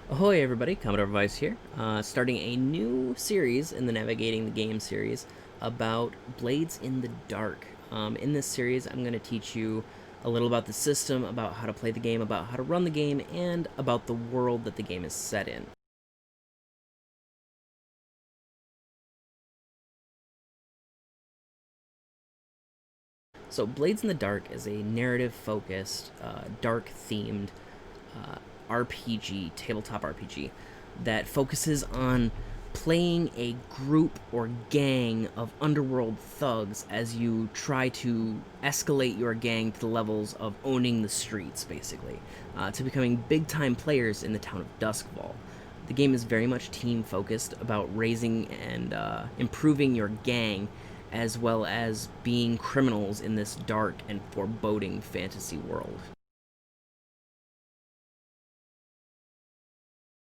Ahoy everybody, Commodore Vice here, starting a new series in the Navigating the Game series about Blades in the Dark. In this series, I'm going to teach you a little about the system, about how to play the game, about how to run the game, and about the world that the game is set in. So Blades in the Dark is a narrative-focused, dark-themed RPG, tabletop RPG, that focuses on playing a group or gang of underworld thugs as you try to escalate your gang to the levels of owning the streets, basically, to becoming big time players in the town of Duskfall. The game is very much team focused about raising and improving your gang, as well as being criminals in this dark and foreboding fantasy world.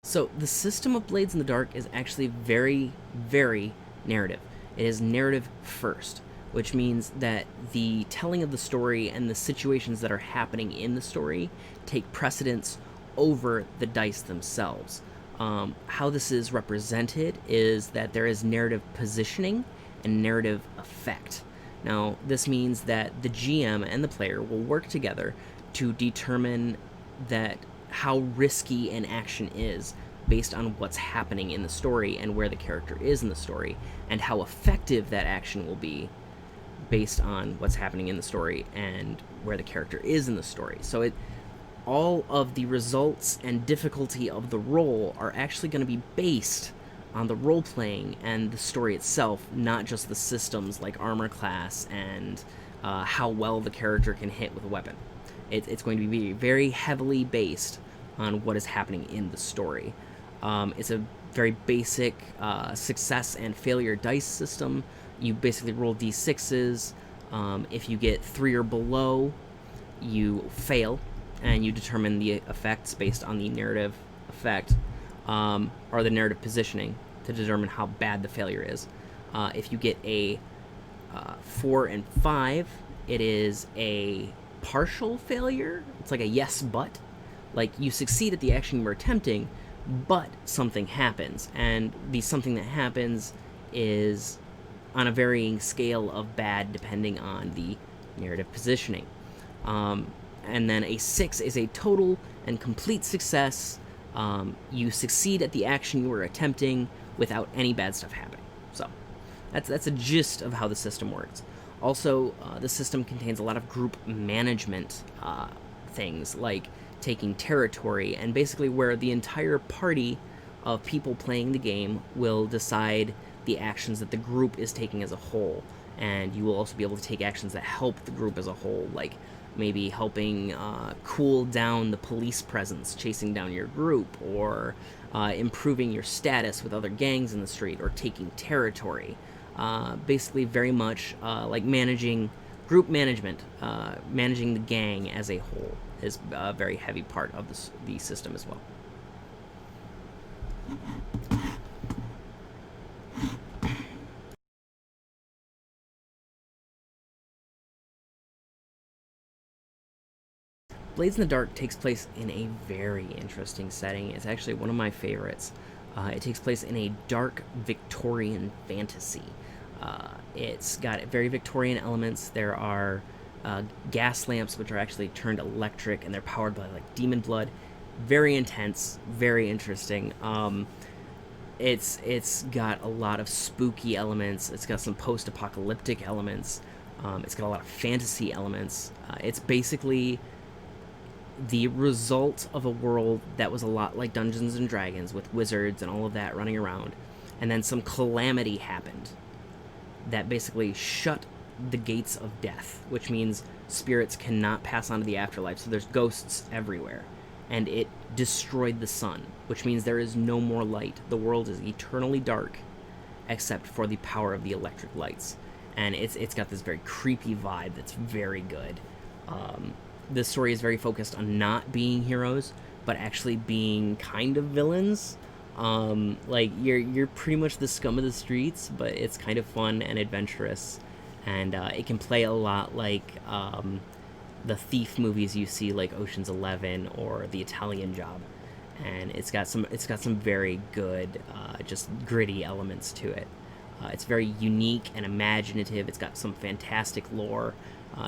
So the system of Blades in the Dark is actually very, very narrative. It is narrative first, which means that the telling of the story and the situations that are happening in the story take precedence over the dice themselves. How this is represented is that there is narrative positioning and narrative effect. Now, this means that the GM and the player will work together to determine that how risky an action is based on what's happening in the story and where the character is in the story, and how effective that action will be based on what's happening in the story and where the character is in the story. So all of the results and difficulty of the role are actually going to be based on the role playing and the story itself, not just the systems like armor class and how well the character can hit with a weapon. It's going to be very heavily based on what is happening in the story. It's a very basic success and failure dice system. You basically roll d6s. If you get 3 or below, you fail, and you determine the effects based on the narrative effect or the narrative positioning to determine how bad the failure is. If you get a 4 and 5, it is a partial failure. It's like a yes but. Like, you succeed at the action you were attempting, but something happens, and the something that happens is on a varying scale of bad depending on the narrative positioning. And then a 6 is a total and complete success. You succeed at the action you were attempting without any bad stuff happening. So that's a gist of how the system works. Also, the system contains a lot of group management things, like taking territory, and basically where the entire party of people playing the game will decide the actions that the group is taking as a whole. And you will also be able to take actions that help the group as a whole, like maybe helping cool down the police presence chasing down your group, or improving your status with other gangs in the street, or taking territory. Basically, very much like managing group management, managing the gang as a whole is a very heavy part of the system as well. Blades in the Dark takes place in a very interesting setting. It's actually one of my favorites. It takes place in a dark Victorian fantasy. It's got very Victorian elements. There are gas lamps which are actually turned electric, and they're powered by like demon blood. Very intense, very interesting. It's got a lot of spooky elements. It's got some post-apocalyptic elements. It's got a lot of fantasy elements. It's basically the result of a world that was a lot like Dungeons and Dragons, with wizards and all of that running around, and then some calamity happened that basically shut the gates of death, which means spirits cannot pass on to the afterlife, so there's ghosts everywhere. And it destroyed the sun, which means there is no more light. The world is eternally dark, except for the power of the electric lights. And it's got this very creepy vibe that's very good. This story is very focused on not being heroes, but actually being kind of villains. Like, you're pretty much the scum of the streets, but it's kind of fun and adventurous, and it can play a lot like the thief movies you see, like Ocean's 11 or The Italian Job. and it's got some very good, just gritty elements to it. It's very unique and imaginative. It's got some fantastic lore.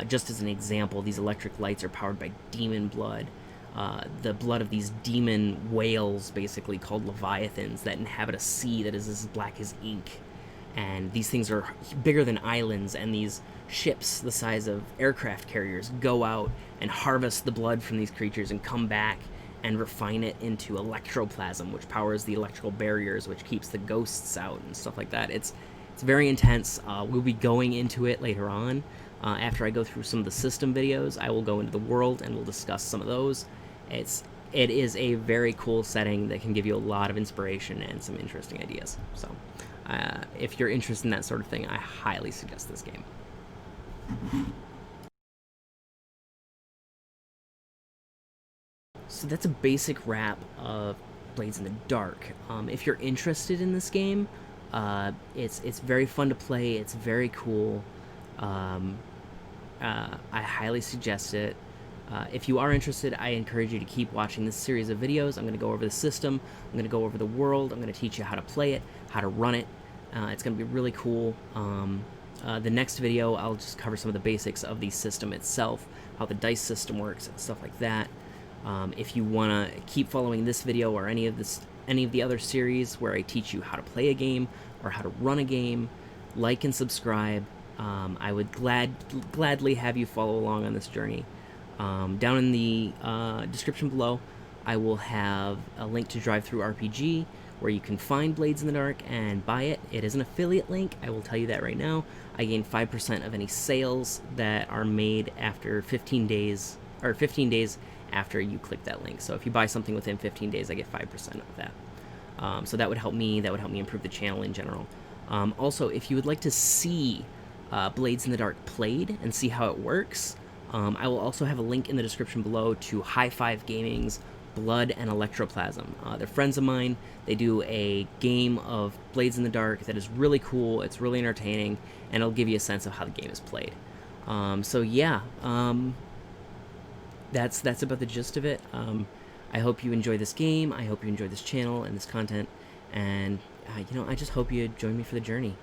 Just as an example, these electric lights are powered by demon blood. The blood of these demon whales, basically called leviathans, that inhabit a sea that is as black as ink. And these things are bigger than islands, and these ships, the size of aircraft carriers, go out and harvest the blood from these creatures and come back and refine it into electroplasm, which powers the electrical barriers, which keeps the ghosts out and stuff like that. It's very intense. We'll be going into it later on. After I go through some of the system videos, I will go into the world and we'll discuss some of those. It is a very cool setting that can give you a lot of inspiration and some interesting ideas. So, if you're interested in that sort of thing, I highly suggest this game. So that's a basic wrap of Blades in the Dark. If you're interested in this game, it's very fun to play. It's very cool. I highly suggest it. If you are interested, I encourage you to keep watching this series of videos. I'm going to go over the system. I'm going to go over the world. I'm going to teach you how to play it, how to run it. It's going to be really cool. The next video, I'll just cover some of the basics of the system itself, how the dice system works, and stuff like that. If you want to keep following this video or any of the other series where I teach you how to play a game or how to run a game, like and subscribe. I would gladly have you follow along on this journey. Down in the description below, I will have a link to DriveThruRPG, where you can find Blades in the Dark and buy it. It is an affiliate link, I will tell you that right now. I gain 5% of any sales that are made after 15 days, or 15 days after you click that link. So if you buy something within 15 days, I get 5% of that. So that would help me. That would help me improve the channel in general. Also, if you would like to see Blades in the Dark played and see how it works, I will also have a link in the description below to High Five Gaming's Blood and Electroplasm. They're friends of mine. They do a game of Blades in the Dark that is really cool. It's really entertaining, and it'll give you a sense of how the game is played. So yeah, that's about the gist of it. I hope you enjoy this game. I hope you enjoy this channel and this content, and I just hope you join me for the journey.